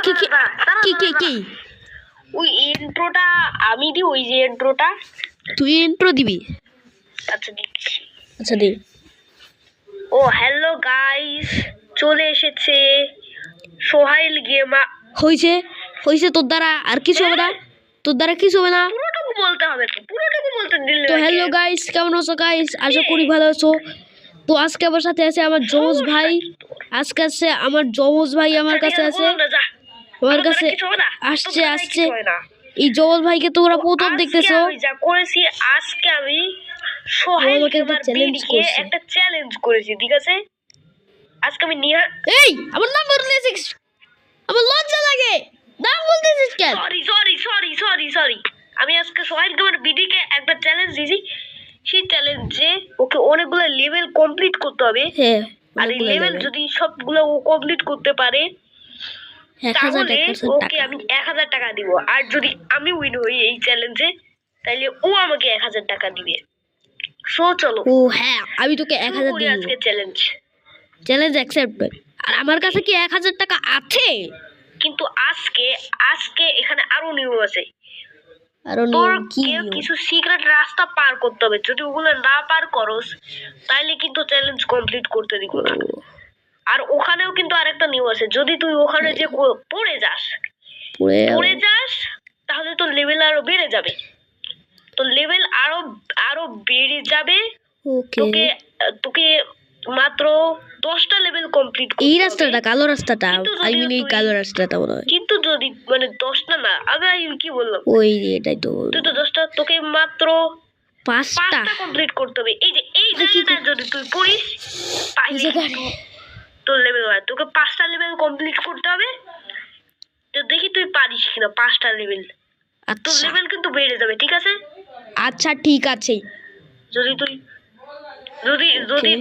কি ওই ইন্ট্রোটা আমি দি, ওই যে ইন্ট্রোটা তুই ইন্ট্রো দিবি? আচ্ছা দিচ্ছি। আচ্ছা দে। ও হ্যালো গাইস, চলে এসেছে সোহাইল গেমা। হয়েছে তোর দ্বারা আর কিছু হবে না, তোর দ্বারা কিছু হবে না, পুরোটুকু বলতে হবে তো, পুরোটুকু বলতে দিলে তো হ্যালো গাইস, কেমন আছো গাইস? আশা করি ভালো আছো। তো আজকে আমার সাথে আছে আমার যমজ ভাই, আমার কাছে আছে, আমার কাছে আসছে। এই যমজ ভাইকে তোমরা প্রথম দেখতেছো। যা করেছি আজকে আমি সোহাইল গেমার বিডিকে একটা চ্যালেঞ্জ করেছি, ঠিক আছে? আজকে আমি এই আমার নাম বলতেছিস, আমার লজ্জা লাগে, নাম বলতেছিস কেন? সরি আমি আজকে সোহাইল গেমার বিডিকে একটা চ্যালেঞ্জ দিয়েছি। সেই চ্যালেঞ্জে ওকে অনেকগুলো লেভেল কমপ্লিট করতে হবে। হ্যাঁ, আর এই লেভেল যদি সবগুলো ও কমপ্লিট করতে পারে তাহলে ওকে আমি 1000 টাকা দিব। আর যদি আমি উইন হই এই চ্যালেঞ্জে তাহলে ও আমাকে 1000 টাকা দিবে। সো চলো। ও হ্যাঁ, আমি তোকে 1000 দিব আজকে চ্যালেঞ্জ অ্যাকসেপ্ট। আর আমার কাছে কি 1000 টাকা আছে? কিন্তু আজকে এখানে আরো নিয়ম আছে। তোর কিছু সিক্রেট রাস্তা পার করতে হবে। যদি ওগুলো না পার করস তাহলে কিন্তু চ্যালেঞ্জ কমপ্লিট করতে দিব না। আর ওখানেও কিন্তু আরেকটা নিয়ম আছে। যদি তুই ওখানে যে পড়ে যাস তাহলে তোর লেভেল আরো বেড়ে যাবে। তো লেভেল আরো বেড়ে যাবে। তোকে মাত্র 10টা লেভেল কমপ্লিট করতে হবে। এই রাস্তাটা কালো রাস্তাটা, আই মিন এই কালো রাস্তাটা মনে হয়। কিন্তু যদি মানে 10টা না, আমি কি বললাম, ওই এটাই তো, তুই তো 10টা, তোকে মাত্র 5টা কমপ্লিট করতে হবে। এই যে এই জায়গাটা যদি তুই পড়িস তাহলে তোর লেভেল হয়। তোকে 5টা লেভেল কমপ্লিট করতে হবে। তো দেখি তুই পারিস কিনা 5টা লেভেল। তোর লেভেল কিন্তু বেড়ে যাবে, ঠিক আছে? আচ্ছা ঠিক আছে। যদি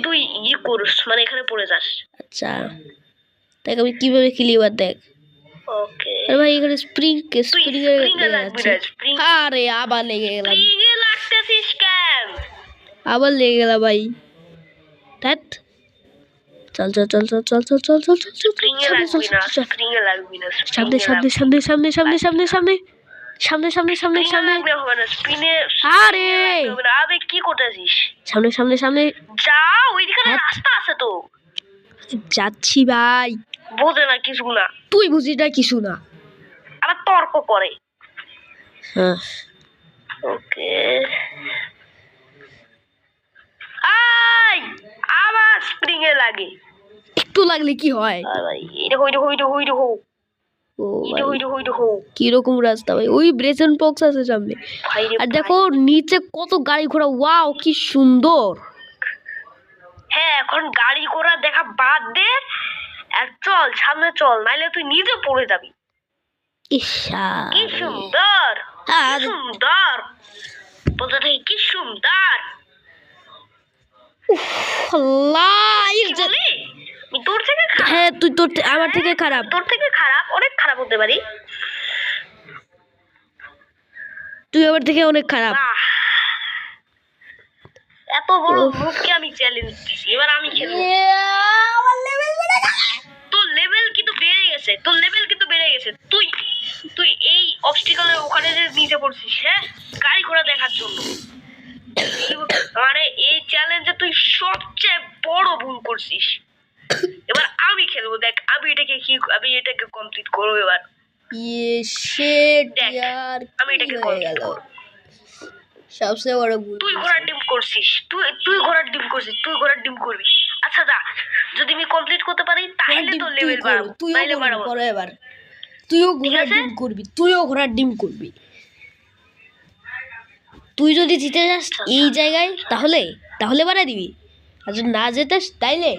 তুই করিস মানে এখানে পড়ে যাস। আচ্ছা দেখ আমি কিভাবে খেলি এবার দেখ। ওকে আরে ভাই এখানে স্প্রিং আছে। আরে আবার লেগে গেলাম। স্প্রিং এ লাগতেছিস কেন? আবার লেগে গেলাম ভাই। ধ্যাত, চল স্প্রিং এ লাগবি না। সামনে আরে আবে কি করতেছিস? সামনে যা, ওইদিকে রাস্তা আছে তো। যাচ্ছি ভাই। বোঝে না কিছু না। তুই বুঝিস না কিছু না, আবার তর্ক করে। হ্যাঁ ওকে আবার স্প্রিং এ লাগে। একটু লাগলে কি হয়? কিরকম রাস্তা ভাই? ওই ব্রেসেন বক্স আছে সামনে। আর দেখো নিচে কত গাড়ি ঘোড়া। ওয়াও কি সুন্দর। হ্যাঁ এখন গাড়ি ঘোড়া দেখা বাদ দে আর চল সামনে চল, নাইলে তুই নিজে পড়ে যাবি। কি সুন্দর বলতে থাকি, কি সুন্দর। তোর থেকে হ্যাঁ তুই তোর আমার থেকে খারাপ, তোর থেকে খারাপ, অনেক খারাপ হতে পারি। তুই আমার থেকে অনেক খারাপ। এত বড় মুখকে আমি চ্যালেঞ্জ দিছি, এবার আমি খেলবো। তোর লেভেল কিন্তু বেড়ে গেছে। তুই এই অবস্টিকলের ওখানে যে নিচে পড়ছিস, হ্যাঁ গাড়ি ঘোড়া দেখার জন্য। মানে এই চ্যালেঞ্জে তুই সবচেয়ে বড় ভুল করছিস। এবার আমি খেলবো, দেখ আমি এটাকে কমপ্লিট করবো। এবার আমি এটাকে কমপ্লিট করবো। সবচেয়ে বড় ভুল তুই ঘোড়ার ডিম করছিস, তুই ঘোড়ার ডিম করবি। আচ্ছা দা, যদি আমি কমপ্লিট করতে পারি তাহলে তো লেভেল বাড়াবো, তাইলে বাড়াবো। এবার তুইও ঘোড়ার ডিম করবি। তুই যদি জিতে যাস এই জায়গায় তাহলে বাড়াই দিবি। আর যদি না জেতাস তাইলে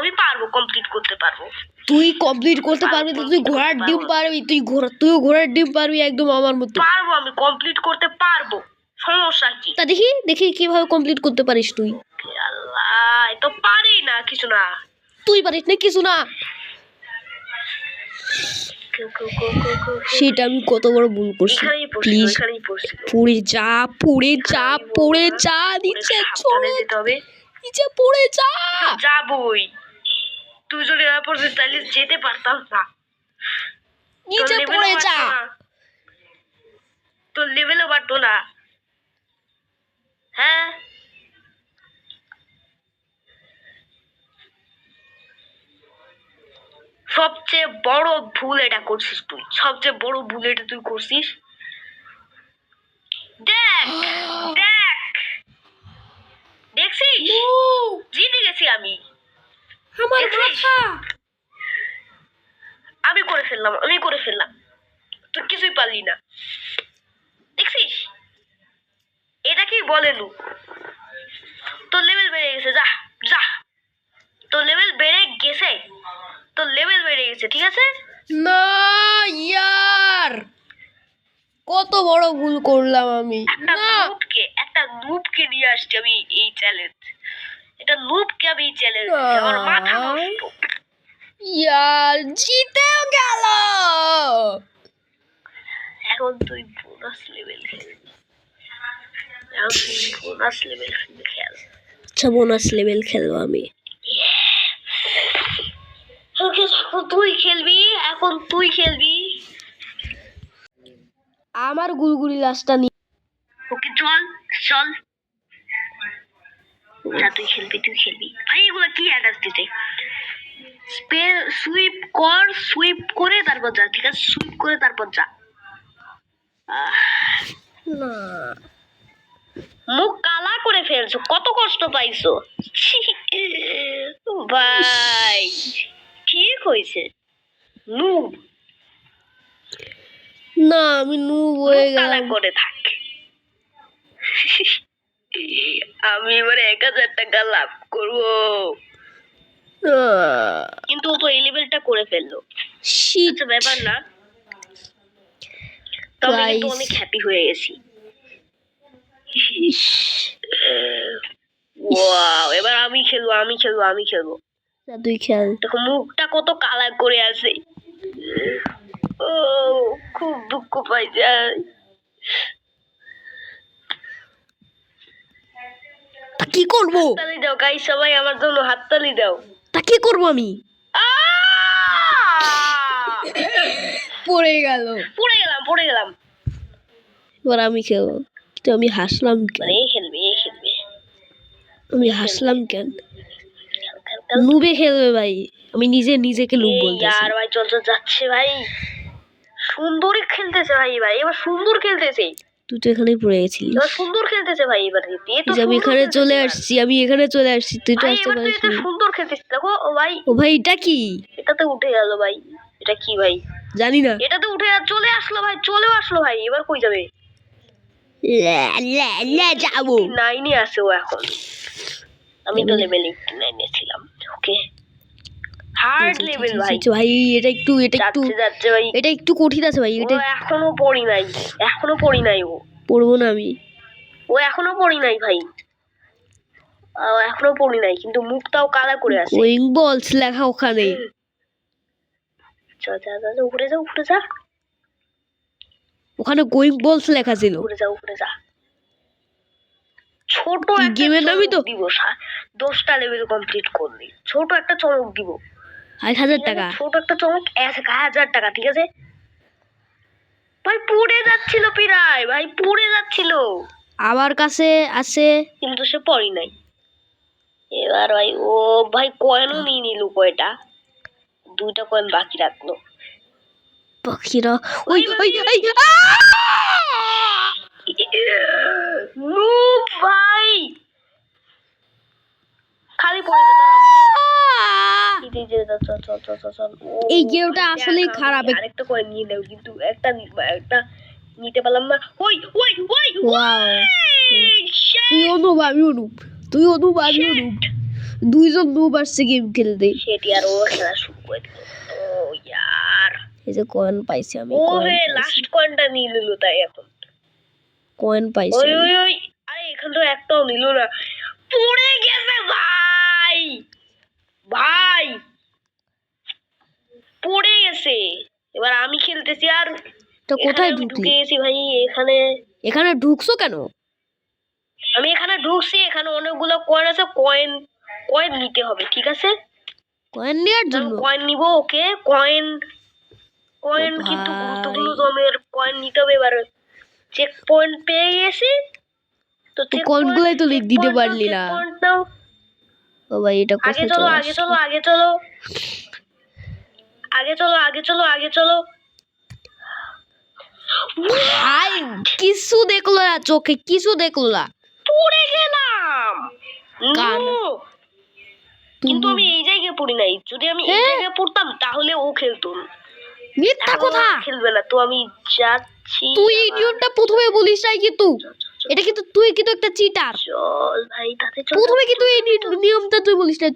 আমি পারবো কমপ্লিট করতে পারবো। তুই কমপ্লিট করতে পারবি তো তুই ঘোড়ার ডিম পারবি। তুইও ঘোড়ার ডিম পারবি একদম আমার মতো। পারবো, আমি কমপ্লিট করতে পারবো, সমস্যা কি? তা দেখি কিভাবে কমপ্লিট করতে পারিস তুই। আল্লাহ, তো পারি না কিছু না। তুই পারিস না কিছু না, সেটা আমি কত বড় ভুল করছি। প্লিজ পড়ে যা নিচে, নিচে পড়ে যা। যাবই। দুজনে না পড়ছিস তাহলে যেতে পারতাম না। নিচে পড়ে যা। তোর লেভেলও বাড়তো না। হ্যাঁ সবচেয়ে বড় ভুল এটা করছিস তুই, সবচেয়ে বড় ভুল এটা তুই করছিস। দেখ দেখ দেখছিস জিতে গেছি আমি। আমার দেখছিস? মাথা। আমি করে ফেললাম তুই কিছুই পারলি না। দেখছিস এটাকেই বলে লু। তোর লেভেল বেড়ে গেছে, যা যা তোর লেভেল বেড়ে গেছে, তোর লেভেল বেড়ে গেছে, ঠিক আছে। না ইয়ার, কত বড় ভুল করলাম আমি। একটা নুবকে নিয়ে আসছি আমি এই চ্যালেঞ্জ, এটা নুবকে আমি এই চ্যালেঞ্জ, আমার মাথা নষ্ট। ইয়ার জিতেও গেল। এখন তুই বোনাস লেভেল খেলবি, এখন তুই বোনাস লেভেল খেল। আচ্ছা বোনাস লেভেল খেলবো আমি। এখন তুই খেলবি। আমার গুলগুলি লাশটা নিয়ে। ওকে চল চল যা, তুই খেলবি ভাই। এগুলো কি অ্যাডাস দিতে, সুইপ করে তারপর যা, ঠিক আছে, সুইপ করে তারপর যা। না মুখ কালা করে ফেলছো, কত কষ্ট পাইছো ভাই। ঠিক হয়েছে নুব, না আমি নুব হয়ে কালা গেলাম। করে থাক। আমি এবারে 1000 টাকা লাভ করবো, কিন্তু ও তো এই লেভেলটা করে ফেললো। আচ্ছা ব্যাপার না, তবে কিন্তু অনেক হ্যাপি হয়ে গেছি। ওয়াও, এবার আমি খেলবো। তুই খেল। দেখো মুখটা কত কালা করে আছে। ও খুব দুঃখ পাই যায়। তা কি করবো? হাততালি দাও গাইস, সবাই আমার জন্য হাততালি দাও। তা কি করবো আমি? পড়ে গেলাম। এবার আমি খেলবো, কিন্তু আমি হাসলাম কেন? এ খেলবে আমি হাসলাম কেন? নুবে খেলবে ভাই, আমি নিজেকে নুব বলতেছি। আর ভাই চল যাচ্ছে ভাই, সুন্দরই খেলতেছে ভাই, এবার সুন্দর খেলতেছে। তুই তো এখানেই পড়ে গেছিলিস। এবার সুন্দর খেলতেছে ভাই, এবার আমি এখানে চলে আসছি, তুই তো আসতে পারিস না। সুন্দর খেলতেছিস দেখো। ও ভাই এটা কি? এটাতে উঠে গেল ভাই, এটা কি ভাই জানি না। এটাতে উঠে চলে আসলো ভাই, এবার কই যাবে? যাবো 9 এ আছে ও এখন, আমি তো লেভেল 89 ছিলাম। ওকে হার্ড লেভেল ভাই। ভাই এটা একটু যাচ্ছে ভাই, এটা একটু কঠিন আছে ভাই। এটা এখনো পড়ি নাই ও পড়বো না আমি। ও এখনো পড়ি নাই ভাই, এখনো পড়ি নাই, কিন্তু মুখটাও কালা করে আছে। গোয়িং বলস লেখা ওখানে। যা উপরে যা। ওখানে গোয়িং বলস লেখা ছিল। উপরে যা। ছোট একটা গেমের নামই তো দিব, 10টা লেভেল কমপ্লিট করলি ছোট একটা চমক দিব। 1000 টাকা। ছোট একটা চমক 1000 টাকা, ঠিক আছে ভাই। পড়ে যাচ্ছিল পিরায় ভাই, আমার কাছে আছে, কিন্তু সে পড়ি নাই। এবার ভাই ও ভাই কয়েনও নিয়ে নিল, কয়টা 2টা কয়েন বাকি রাখলো। পাখিরা ওই ভাই খালি পড়ে এই গেমটা আসলেই খারাপ। আরেকটা কয়েন নিয়ে নেব, কিন্তু একটা নিতে পারলাম না। তুই অনুপ আমি অনুপ, দুইজন নুব আসছে গেম খেলতে। সেটি আর ও খেলা শুরু করে দিল। ও ইয়ার, এই যে কয়েন পাইছি আমি। লাস্ট কয়েনটা নিয়ে নিল, তাই এখন কয়েন পাইছি। আরে এখান তো একটাও নিল না, পড়ে গেছে ভাই পড়ে গেছে। এবার আমি খেলতেছি, আর তো কোথায় ঢুকে গেছি ভাই? এখানে ঢুকছো কেন? আমি এখানে ঢুকছি, এখানে অনেকগুলো কয়েন আছে, কয়েন নিতে হবে, ঠিক আছে। কয়েন নেওয়ার জন্য কয়েন নিব। ওকে কয়েন কিন্তু ভাই। গুরুত্বপূর্ণ, তো আমি কয়েন নিতে হবে এবার। চেক পয়েন্ট পেয়ে গেছি, তো check কয়েনগুলাই তো point- দিতে check point পারলি নাও, না। check point নাও। ও ভাই এটা আগে কোথায় চলো চলে আগে আসলো? চলো আগে চলো আগে চলো আগে চলো আগে চলো। ভাই কিছু দেখলো না চোখে, কিছু দেখলো না। পড়ে গেলাম। কার? No! কিন্তু আমি এই জায়গায় পড়ি নাই। যদি আমি এই হ্যাঁ? জায়গায় পড়তাম তাহলে ও খেলতো। মিথ্যা এখন কথা। ও খেলবে না, তো আমি যাচ্ছি। তুই এই নিয়মটা প্রথমে বলিস নাই কিন্তু। এটা কিন্তু তুই কিন্তু একটা চিটার। চল ভাই তাতে চল। প্রথমে কিন্তু এই নিয়মটা তুই বলিস না।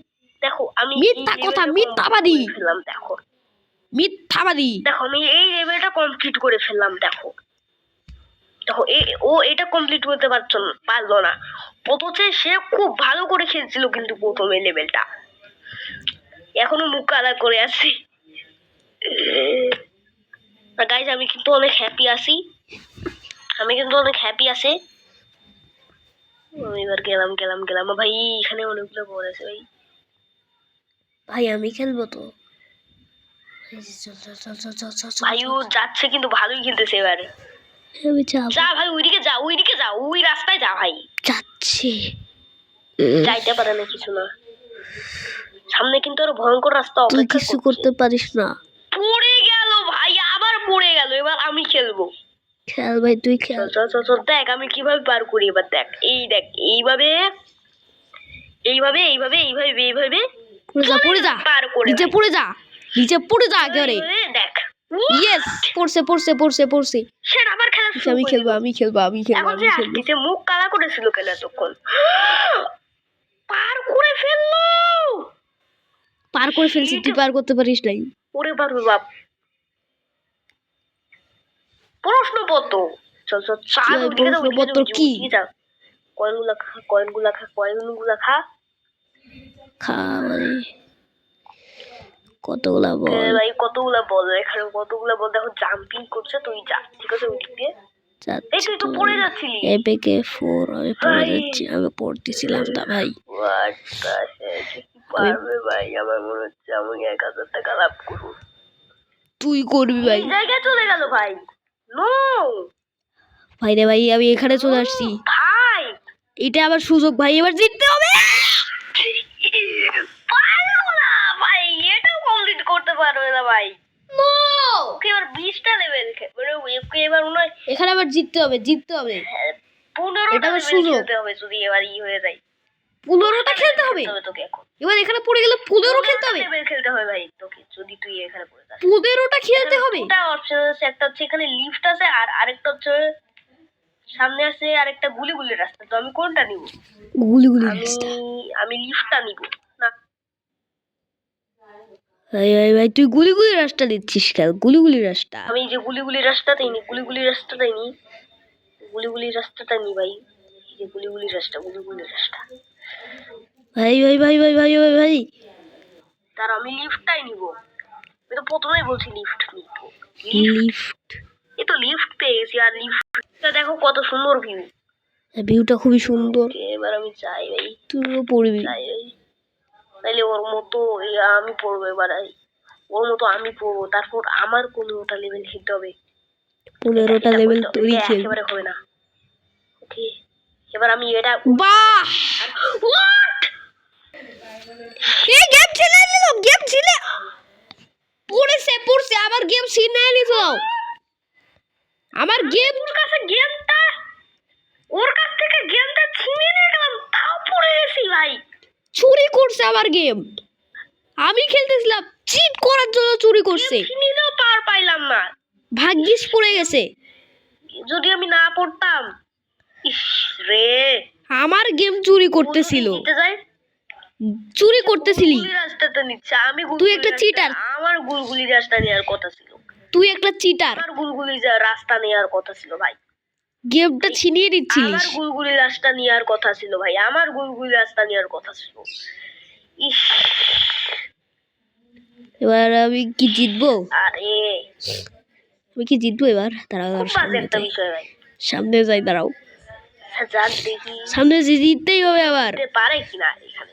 দেখো আমি মিথ্যা এই কথা, level টা মিথ্যাবাদী। complete করে ফেললাম। দেখো মিথ্যাবাদী। দেখো আমি এই লেভেলটা কমপ্লিট করে ফেললাম। দেখো দেখো ও এটা কমপ্লিট করতে পারলো না, অথচ সে খুব ভালো করে খেলছিল কিন্তু প্রথমে লেভেলটা। এখনো মুখ কালা করে আছে। গাইজ আমি কিন্তু অনেক হ্যাপি আছি, আমি কিন্তু অনেক হ্যাপি আছি। এবার গেলাম গেলাম গেলাম ভাই। এখানে অনেকগুলো বল আছে ভাই। ভাই আমি খেলবো তো। ভাই ও যাচ্ছে কিন্তু ভালোই খেলতেছে এবার। আমি যাব। যা ভাই ওইদিকে যা, ওইদিকে যা, ওই রাস্তায় যা ভাই। যাচ্ছি। যাইতে পারে না কিছু না, সামনে কিন্তু আরো ভয়ঙ্কর রাস্তা তুই অপেক্ষা কিছু করছে। করতে পারিস না। পড়ে গেল ভাই, আবার পড়ে গেল। এবার আমি খেলবো। খেল ভাই তুই খেল। চল চল চল, দেখ আমি কিভাবে পার করি এবার। দেখ দেখ এইভাবে এইভাবে এইভাবে এইভাবে এইভাবে পড়ে যা পার করে নিচে ভাই। পড়ে যা, নিচে পড়ে যা একেবারে। এইভাবে দেখ। ইয়েস পড়ছে পড়ছে পড়ছে পড়ছে। সে আবার খেলা শুরু আমি করে খেলবো দিল। আমি খেলবো আমি খেলবো এখন আমি যে খেলবো। আসছে, মুখ কালা করেছিল কেন এতক্ষণ? পার করে ফেললো। পার করে ফেলছি, তুই পার করতে পারিস নাই। ওরে বাবা বাপ। প্রশ্নপত্র। চল চল চা। কি হয় প্রশ্নপত্র কি? কয়েনগুলা খা, কয়েনগুলা খা, কয়েনগুলা খা। খাবারে কতগুলা বল ভাই কতগুলা বল এখানে, কতগুলা বল। দেখো জাম্পিং করছে, তুই যা ঠিক আছে ওই দিক দিয়ে। এই তুই তো পড়ে যাচ্ছিলি। এপিকে 4 আমি পড়ে যাচ্ছি, আমি পড়তেছিলাম না ভাই। পারবে ভাই? আমার মনে হচ্ছে আমি 1000 টাকা লাভ করবো। তুই করবি ভাই। এই জায়গায় চলে গেল ভাই। নো ভাই রে ভাই আমি এখানে চলে আসছি ভাই। এটা আবার সুযোগ ভাই, এবার জিততে হবে। পারবো না ভাই, এটাও কমপ্লিট করতে পারবে না ভাই। নো ওকে এবার 20টা লেভেল মানে ওকে এবার মনে হয় এখানে আবার জিততে হবে, জিততে হবে। 15টা এটা আবার লেভেল সুযোগ। খেলতে হবে যদি এবার হয়ে যায়। 15টা খেলতে হবে তোকে এখন। এবার। এখানে পড়ে গেলে 15 খেলতে হবে। লেভেল খেলতে হবে ভাই তোকে, যদি তুই এখানে পড়ে যাস। 15টা খেলতে হবে। দুটো অপশন আছে, একটা হচ্ছে এখানে লিফট আছে, আর আরেকটা হচ্ছে সামনে আছে আরেকটা গুলি রাস্তা। তো আমি কোনটা নিব? গুলি আমি লিফটটা নিব না। ভাই ভাই ভাই তুই গুলি রাস্তা দিচ্ছিস কেন? গুলি রাস্তা। আমি যে গুলি রাস্তাটাই নি, গুলি রাস্তাটাই নি, গুলি রাস্তাটা নি ভাই। এই যে গুলি রাস্তা, গুলি রাস্তা। ভাই ভাই ভাই ভাই ভাই ভাই ভাই তার আমি লিফটটাই নিব। আমি তো প্রথমেই বলছি লিফট নিব। লিফট। এই তো লিফট পেয়ে গেছি। আর লিফটটা দেখো কত সুন্দর ভিউ। ভিউটা খুবই সুন্দর। এবার আমি চাই ভাই, তুইও পড়বি। চাই ভাই। তাইলে ওর মতো আমি পড়বো এবার। ওর মতো আমি পড়বো, তারপর আমার 15টা লেভেল খেলতে হবে। 15টা লেভেল তুই খেল। একেবারে হবে না। ওকে এবার আমি এটা বাহ হোয়াট এই গেম ছেড়ে দিল, গেম ছেড়ে পড়ছে আবার গেম ছিনে নিল। আমার গেম ওর কাছে গেমটা, ওর কাছ থেকে গেমটা ছিনিয়ে নিয়ে গেলাম, তাও পড়ে গেছি ভাই। চুরি করছে আমার গেম। আমি খেলতেছিলাম, চিট করার জন্য চুরি করছে। ছিনিয়েও পার পাইলাম না। ভাগ্যিস পড়ে গেছে। যদি আমি না পড়তাম। ইস রে, আমার গেম চুরি করতেছিল। চুরি করতেছিলি গুলি রাস্তাটা নিচ্ছে, আমি তুই একটা চিটার। আমার গুলগুলি রাস্তা নেওয়ার কথা ছিল। তুই একটা চিটার। আমার গুলগুলি রাস্তা নেওয়ার কথা ছিল ভাই। গেমটা ছিনিয়ে দিচ্ছিলিস। আমার গুলগুলি রাস্তা নেওয়ার কথা ছিল ভাই, আমার গুলগুলি রাস্তা নেওয়ার কথা ছিল। ইস এবার আমি কি জিতবো? আরে আমি কি জিতবো এবার? দাঁড়াও খুব বাজে একটা বিষয় ভাই। সামনে যাই, দাঁড়াও। যাক দেখি সামনে জিততেই হবে আবার। জিততে পারে কিনা এখানে।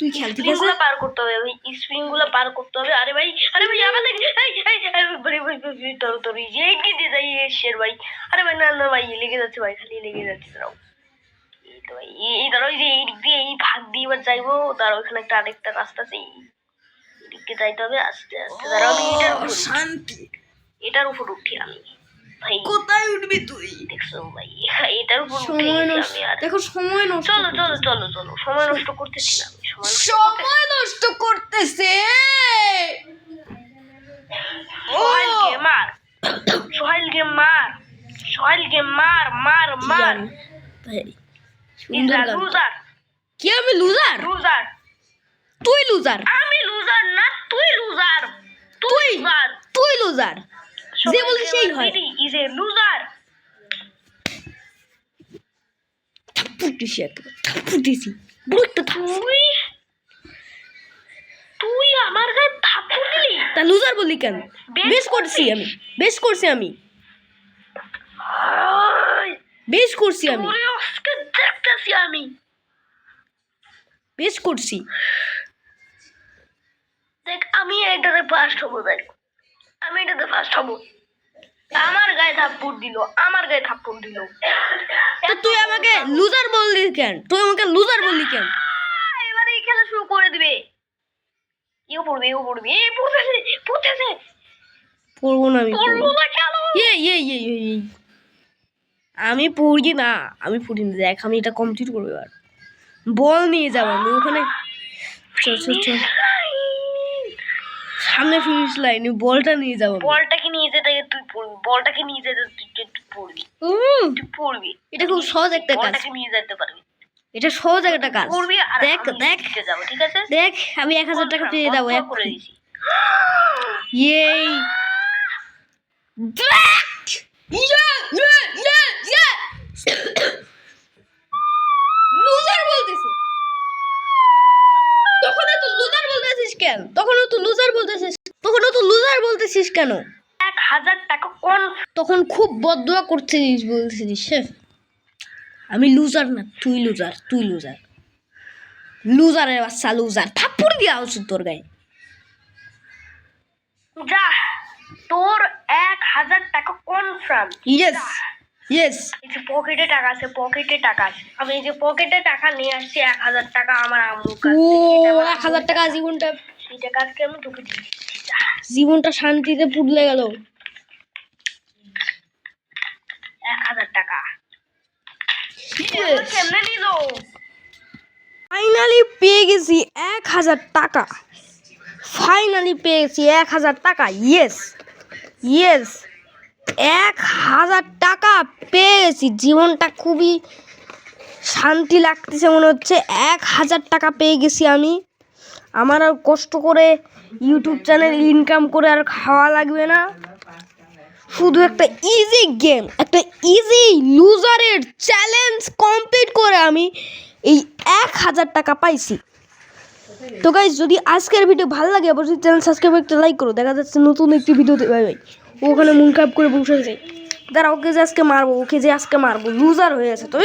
তুই খেল, ঠিক স্প্রিং আছে? গুলো পার করতে হবে, ওই স্প্রিং গুলো পার করতে হবে। আরে ভাই আমার লাগে তোর যে কি দিয়ে যাই শের ভাই। আরে ভাই না ভাই লেগে যাচ্ছে ভাই, খালি লেগে যাচ্ছে। দাঁড়াও এই তো ভাই, এই ধরো এই যে এই দিক দিয়ে এই ভাগ দিয়ে এবার যাইবো। তার ওইখানে একটা আরেকটা রাস্তা আছে, এই দিকে যাইতে হবে আস্তে আস্তে। দাঁড়াও আমি শান্তি। এটার উপর উঠি আমি ভাই। কোথায় উঠবি তুই? দেখছো ভাই, এটার উপর উঠে সময় গেছি নষ্ট, আমি। আর দেখো সময় নষ্ট। চলো চলো চলো চলো, সময় নষ্ট করতেছি না আমি, সময় নষ্ট করতেছে। সোহাইলকে মার, সোহাইলকে মার, সোহাইলকে মার মার মার। ভাই সুন্দর গান। লুজার, কি আমি লুজার? লুজার তুই লুজার। আমি লুজার না, তুই লুজার, তুই লুজার, তুই লুজার। যে বলছে সেই হয়। Is a loser. থাপ্পুটিছি একবার, থাপ্পুটিছি বুঝতে। তুই তুই আমার গায়ে থাপ্পড় দিলি? তা লুজার বললি কেন? বেশ করছি আমি, বেশ করছি আমি, বেশ করছি আমি, তোরে আজকে দেখতেছি আমি। বেশ করছি। দেখ আমি এটাতে ফার্স্ট হবো, দেখ আমি এটাতে ফার্স্ট হবো। আমার গায়ে থাপ্পড় দিল, আমার গায়ে থাপ্পড় দিল। তো তুই আমাকে লুজার বললি কেন? তুই আমাকে লুজার বললি কেন? এবারে এই খেলা শুরু করে দিবে। ইও পড়বে, ইও পড়বে, এই পড়তেছে, পড়তেছে। পড়বো না আমি, পড়লো না কেন? আমি পড়ি না, আমি পড়ি না। দেখ আমি এটা কমপ্লিট করবো এবার। বল নিয়ে যাবো আমি ওখানে। চল চল চল, সামনে ফিনিশ লাইন, বলটা নিয়ে যাবো। বলটাকে নিয়ে যেতে তুই পড়বি, বলটাকে নিয়ে যেতে তুই পড়বি, তুই পড়বি। এটা খুব সহজ একটা কাজ, বলটাকে নিয়ে যেতে পারবি, এটা সহজ একটা কাজ। পড়বি। আর দেখ আমি দেখ জিতে যাবো, ঠিক আছে? দেখ আমি 1000 টাকা পেয়ে যাবো। বন্ধ করে দিছি। এই দেখ, লুজার বলতেছে। তখনও তো লুজার বলতেছিস কেন? তখনও তো লুজার বলতেছিস কেন? 1000 টাকা কোন? তখন খুব বদদোয়া করছিস, বলছিস আমি লুজার না, তুই লুজার, তুই লুজার, লুজারের বাচ্চা লুজার। থাপ্পড় দেওয়া উচিত তোর গায়ে। যা, তোর 1000 টাকা কনফার্ম। Yes yes. এই যে পকেটে টাকা আছে, পকেটে টাকা আছে। আমি এই যে পকেটে টাকা নিয়ে আসছি 1000 টাকা আমার আম্মুর কাছ ও থেকে। 1000 টাকা জীবনটা, সেই টাকা আজকে আমি ঢুকে দিচ্ছি। জীবনটা শান্তিতে পুড়লে গেল। 1000 টাকা কেমনে নিল? ফাইনালি পেয়ে গেছি 1000 টাকা। ফাইনালি পেয়ে গেছি 1000 টাকা। ইয়েস ইয়েস, 1000 টাকা পেয়ে গেছি। জীবনটা খুবই শান্তি লাগতেছে মনে হচ্ছে। 1000 টাকা পেয়ে গেছি আমি। আমার আর কষ্ট করে ইউটিউব চ্যানেল ইনকাম করে আর খাওয়া লাগবে না। শুধু একটা ইজি গেম, একটা ইজি লুজারের চ্যালেঞ্জ কমপ্লিট করে আমি এই 1000 টাকা পাইছি। তো গাইস, যদি আজকের ভিডিও ভালো লাগে অবশ্যই চ্যানেল সাবস্ক্রাইব একটা লাইক করো। দেখা যাচ্ছে নতুন একটি ভিডিওতে। Bye bye. ওখানে মুন খাপ করে বসে আছে। দাঁড়া, ওকে যে আজকে মারবো, লুজার হয়ে আছে তো।